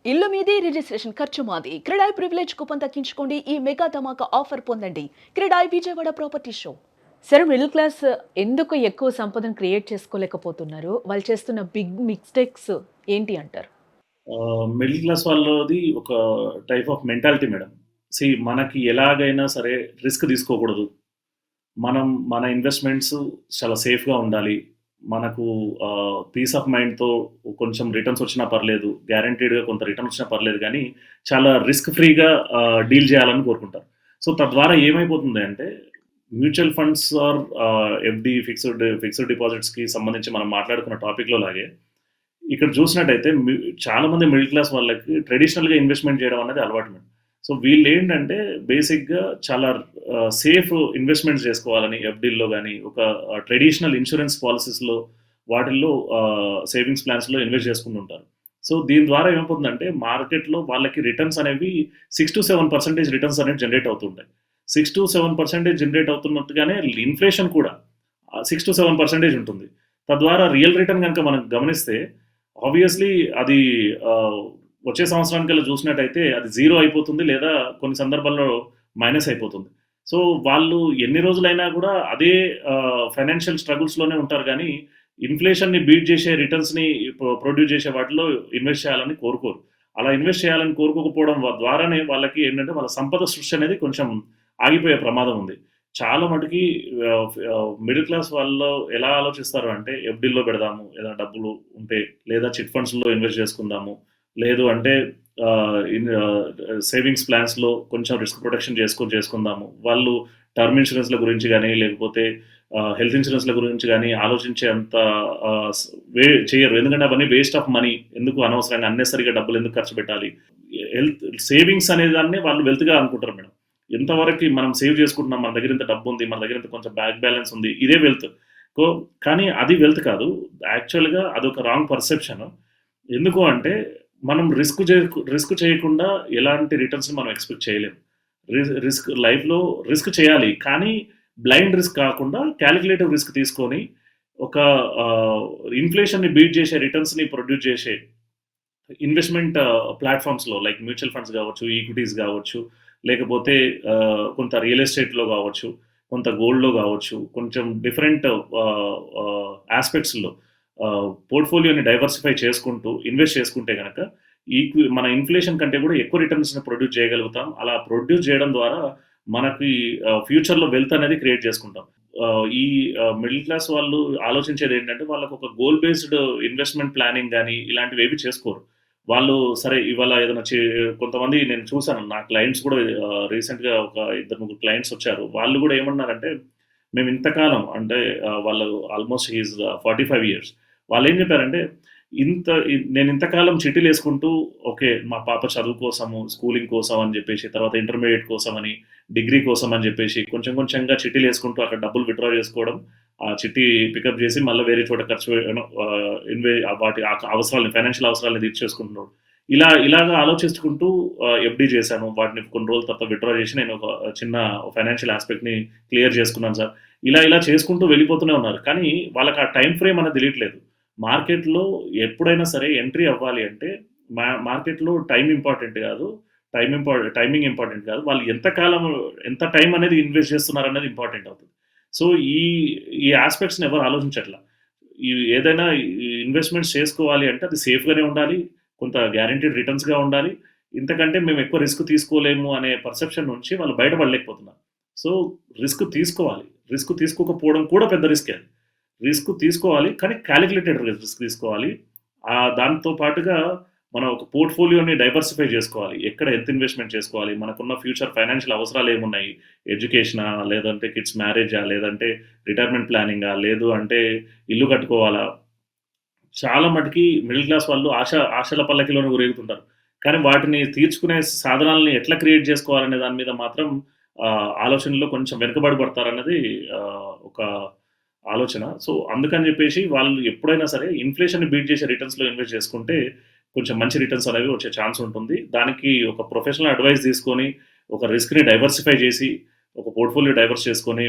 ఇల్లు మీది రిజిస్ట్రేషన్ ఖర్చు మాది. క్రెడాయ్ ప్రివిలేజ్ కూపన్ తగ్గించుకోండి. ఈ మెగా ధమాకా ఆఫర్ పొందండి. CREDAI Vijayawada property show. సరే, మిడిల్ క్లాస్ ఎందుకు ఎక్కువ సంపదను క్రియేట్ చేసుకోలేకపోతున్నారు? వాళ్ళు చేస్తున్న బిగ్ మిస్టేక్స్ ఏంటి అంటారు? మిడిల్ క్లాస్ వాళ్ళది ఒక టైప్ ఆఫ్ మెంటాలిటీ మేడం. మనకి ఎలాగైనా సరే రిస్క్ తీసుకోకూడదు. మన ఇన్వెస్ట్‌మెంట్స్ చాలా సేఫ్‌గా ఉండాలి. మనకు పీస్ ఆఫ్ మైండ్‌తో కొంచెం రిటర్న్స్ వచ్చినా పర్లేదు. గ్యారంటీడ్‌గా కొంత రిటర్న్ వచ్చినా పర్లేదు గానీ, చాలా రిస్క్ ఫ్రీగా డీల్ చేయాలని కోరుకుంటారు. సో, తద్వారా ఏమైపోతుంది అంటే, mutual funds or FD fixed డిపాజిట్స్‌కి సంబంధించి మనం మాట్లాడుకున్న టాపిక్‌లో లాగే ఇక్కడ చూసినట్టయితే చాలామంది మిడిల్ క్లాస్ వాళ్ళకి ట్రెడిషనల్‌గా ఇన్వెస్ట్‌మెంట్ చేయడం అనేది అలవాటు మేడం. సో, వీళ్ళేంటంటే బేసిక్‌గా చాలా సేఫ్ ఇన్వెస్ట్‌మెంట్స్ చేసుకోవాలని ఎఫ్‌డీల్లో గాని, ఒక ట్రెడిషనల్ ఇన్స్యూరెన్స్ పాలిసీస్‌లో వాటిల్లో సేవింగ్స్ ప్లాన్స్‌లో ఇన్వెస్ట్ చేసుకుంటుంటారు. సో, దీని ద్వారా ఏమైపోతుందంటే మార్కెట్‌లో వాళ్ళకి రిటర్న్స్ అనేవి 6-7% రిటర్న్స్ అనేవి జనరేట్ అవుతుంటాయి. 6-7% జనరేట్ అవుతున్నట్టుగానే ఇన్‌ఫ్లేషన్ కూడా 6-7% ఉంటుంది. తద్వారా రియల్ రిటర్న్ గనుక మనం గమనిస్తే ఆబ్వియస్‌లీ అది ఆహ్, వచ్చే సంవత్సరానికల్లా చూసినట్టయితే అది 0 అయిపోతుంది. లేదా కొన్ని సందర్భాల్లో మైనస్ అయిపోతుంది. సో, వాళ్ళు ఎన్ని రోజులైనా గూడా అదే ఫైనాన్షియల్ స్ట్రగుల్స్‌లోనే ఉంటారు గానీ, ఇన్‌ఫ్లేషన్‌ని బీట్ చేసే రిటర్న్స్‌ని ప్రొడ్యూస్ చేసే వాటిలో ఇన్వెస్ట్ చేయాలని కోరుకోరు. అలా ఇన్వెస్ట్ చేయాలని కోరుకోకపోవడం ద్వారానే వాళ్ళకి ఏంటంటే, వాళ్ళ సంపద సృష్టి అనేది కొంచెం ఆగిపోయే ప్రమాదం ఉంది. చాలా మటికి మిడిల్ క్లాస్ వాళ్ళు ఎలా ఆలోచిస్తారు అంటే ఎఫ్‌డీల్లో పెడదాము. ఏదైనా డబ్బులు ఉంటే, లేదా చిట్ ఫండ్స్‌లో ఇన్వెస్ట్ చేసుకుందాము. లేదు అంటే సేవింగ్స్ ప్లాన్స్‌లో కొంచెం రిస్క్ ప్రొటెక్షన్ చేసుకుందాము. వాళ్ళు టర్మ్ ఇన్స్యూరెన్స్‌ల గురించి గాని, లేకపోతే హెల్త్ ఇన్స్యూరెన్స్‌ల గురించి గాని ఆలోచించే అంత ఆహ్, స్ వే చేయరు. ఎందుకంటే అవన్నీ వేస్ట్ ఆఫ్ మనీ. ఎందుకు అనవసరంగా అన్నెసెసరీగా డబ్బులు ఎందుకు ఖర్చు పెట్టాలి? సేవింగ్స్ అనే దాన్ని వాళ్ళు వెల్త్‌గా అనుకుంటారు మేడం. ఎంతవరకి మనం సేవ్ చేసుకుంటున్నాం, మన దగ్గర ఇంత డబ్బుంది, మన దగ్గర ఇంత కొంచెం బ్యాంక్ బ్యాలెన్స్ ఉంది. ఇదే వెల్త్. కో కానీ అది వెల్త్ కాదు. యాక్చువల్‌గా అదొక రాంగ్ పర్సెప్షన్. ఎందుకు అంటే మనం రిస్క్ చేయకుండా ఎలాంటి రిటర్న్స్‌ని మనం ఎక్స్‌పెక్ట్ చేయలేము. లైఫ్‌లో రిస్క్ చేయాలి. కానీ బ్లైండ్ రిస్క్ కాకుండా కాలిక్యులేటివ్ రిస్క్ తీసుకొని ఒక ఆహ్, ఇన్‌ఫ్లేషన్‌ని బీట్ చేసే రిటర్న్స్‌ని ప్రొడ్యూస్ చేసే ఇన్వెస్ట్‌మెంట్ ప్లాట్‌ఫార్మ్స్‌లో లైక్ మ్యూచువల్ ఫండ్స్ గావచ్చు, ఈక్విటీస్ గావచ్చు, లేకపోతే కొంత రియల్ ఎస్టేట్‌లో గావచ్చు, కొంత గోల్డ్‌లో గావచ్చు, కొంచెం డిఫరెంట్ యాస్పెక్ట్స్‌లో పోర్ట్‌ఫోలియోని డైవర్సిఫై చేసుకుంటూ ఇన్వెస్ట్ చేసుకుంటే గనక మన ఇన్‌ఫ్లేషన్ కంటే గూడా ఎక్కువ రిటర్న్స్‌ని ప్రొడ్యూస్ చేయగలుగుతాం. అలా ప్రొడ్యూస్ చేయడం ద్వారా మనకి ఫ్యూచర్‌లో వెల్త్ అనేది క్రియేట్ చేసుకుంటాం. మిడిల్ క్లాస్ వాళ్ళు ఆలోచించేదేంటంటే వాళ్ళకొక గోల్ బేస్డ్ ఇన్వెస్ట్‌మెంట్ ప్లానింగ్ గాని ఇలాంటివేవి చేసుకోరు. వాళ్ళు సరే ఇవాళ ఏదైనా కొంతమంది నేను చూసాను. నా క్లయింట్స్ కూడా రీసెంట్‌గా ఒక ఇద్దరు, ముగ్గురు క్లయింట్స్ వచ్చారు. వాళ్ళు గూడా ఏమన్నారంటే, మేము ఇంతకాలం అంటే వాళ్ళు ఆల్‌మోస్ట్ హి ఈస్ 45 ఇయర్స్. వాళ్ళేం చెప్పారంటే, నేను ఇంతకాలం చిట్టీలేసుకుంటూ ఓకే. మా పాప చదువు కోసము, స్కూలింగ్ కోసం అని జెప్పేసి, తర్వాత ఇంటర్మీడియేట్ కోసమని, డిగ్రీ కోసం అని జెప్పేసి కొంచెం కొంచెంగా చిట్టీలేసుకుంటూ అక్కడ డబ్బులు విత్‌డ్రా జేసుకోవడం. ఆ చిట్టి పికప్ జేసి మళ్ళా వేరే చోట ఖర్చు వాటి అవసరాలను ఫైనాన్షియల్ అవసరాలను తీర్చేసుకుంటున్నాడు. ఇలాగ ఆలోచించుకుంటూ ఎఫ్‌డి చేశాను. వాటిని కొన్ని రోజుల తర్వాత విత్‌డ్రా చేసి నేను ఒక చిన్న ఫైనాన్షియల్ యాస్పెక్ట్‌ని క్లియర్ చేసుకున్నాను సార్. ఇలా చేసుకుంటూ వెళ్ళిపోతూనే ఉన్నారు. కానీ వాళ్ళకి ఆ టైమ్ ఫ్రేమ్ అనేది తెలియట్లేదు. మార్కెట్‌లో ఎప్పుడైనా సరే ఎంట్రీ అవ్వాలి అంటే మార్కెట్‌లో టైమ్ ఇంపార్టెంట్ గాదు. టైమింగ్ ఇంపార్టెంట్ కాదు. వాళ్ళు ఎంత టైమ్ అనేది ఇన్వెస్ట్ చేస్తున్నారనేది ఇంపార్టెంట్ అవుతది. సో, ఈ ఈ యాస్పెక్ట్స్‌ని ఎవరు ఆలోచించట్ల. ఏదైనా ఇన్వెస్ట్‌మెంట్స్ చేసుకోవాలి అంటే అది సేఫ్‌గానే ఉండాలి. కొంత గ్యారంటీడ్ రిటర్న్స్‌గా ఉండాలి. ఇంతకంటే మేము ఎక్కువ రిస్క్ తీసుకోలేము అనే పర్సెప్షన్ నుంచి వాళ్ళు బయటపడలేకపోతున్నారు. సో, రిస్క్ తీసుకోవాలి. రిస్క్ తీసుకోకపోవడం కూడా పెద్ద రిస్కే అది. రిస్క్ తీసుకోవాలి. కానీ కాలిక్యులేటెడ్ రిస్క్ తీసుకోవాలి. దాంతో పాటుగా మనం ఒక పోర్ట్‌ఫోలియోని డైవర్సిఫై జేసుకోవాలి. ఎక్కడ ఎంత ఇన్వెస్ట్‌మెంట్ చేసుకోవాలి? మనకున్న ఫ్యూచర్ ఫైనాన్షియల్ అవసరాలేమున్నాయి? ఎడ్యుకేషనా? లేదంటే కిడ్స్ మ్యారేజా? లేదంటే రిటైర్మెంట్ ప్లానింగా? లేదు అంటే ఇల్లు కట్టుకోవాలా? చాలా మటికి మిడిల్ క్లాస్ వాళ్ళు ఆశల పల్లకిలోనే ఊరేగుతుంటారు. కానీ వాటిని తీర్చుకునే సాధనాలను ఎట్లా క్రియేట్ జేసుకోవాలనే దాని మీద మాత్రం ఆలోచనలో కొంచెం వెనుకబడి పడతారన్నది ఒక ఆలోచన. సో, అందుకని జెప్పేసి వాళ్ళు ఎప్పుడైనా సరే ఇన్‌ఫ్లేషన్‌ని బీట్ జేసే రిటర్న్స్‌లో ఇన్వెస్ట్ జేసుకుంటే కొంచెం మంచి రిటర్న్స్ అనేవి వచ్చే ఛాన్స్ ఉంటుంది. దానికి ఒక ప్రొఫెషనల్ అడ్వైస్ తీసుకొని, ఒక రిస్క్‌ని డైవర్సిఫై జేసి, ఒక పోర్ట్‌ఫోలియో డైవర్స్ చేసుకొని,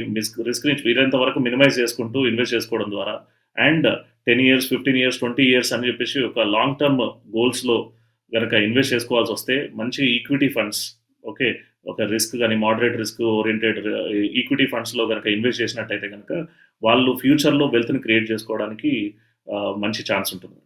రిస్క్‌ని వీలైనంత వరకు మినిమైజ్ చేసుకుంటూ ఇన్వెస్ట్ చేసుకోవడం ద్వారా అండ్ 10 ఇయర్స్, 15 ఇయర్స్, 20 ఇయర్స్ అని జెప్పేసి ఒక లాంగ్ టర్మ్ గోల్స్‌లో గనక ఇన్వెస్ట్ చేసుకోవాల్సి వస్తే మంచి ఈక్విటీ ఫండ్స్, ఓకే, ఒక రిస్క్ గాని మోడరేట్ రిస్క్ ఓరియెంటెడ్ ఈక్విటీ ఫండ్స్‌లో గనక ఇన్వెస్ట్ చేసినట్టయితే గనక వాళ్ళు ఫ్యూచర్‌లో వెల్త్‌ని క్రియేట్ చేసుకోవడానికి మంచి ఛాన్స్ ఉంటుంది.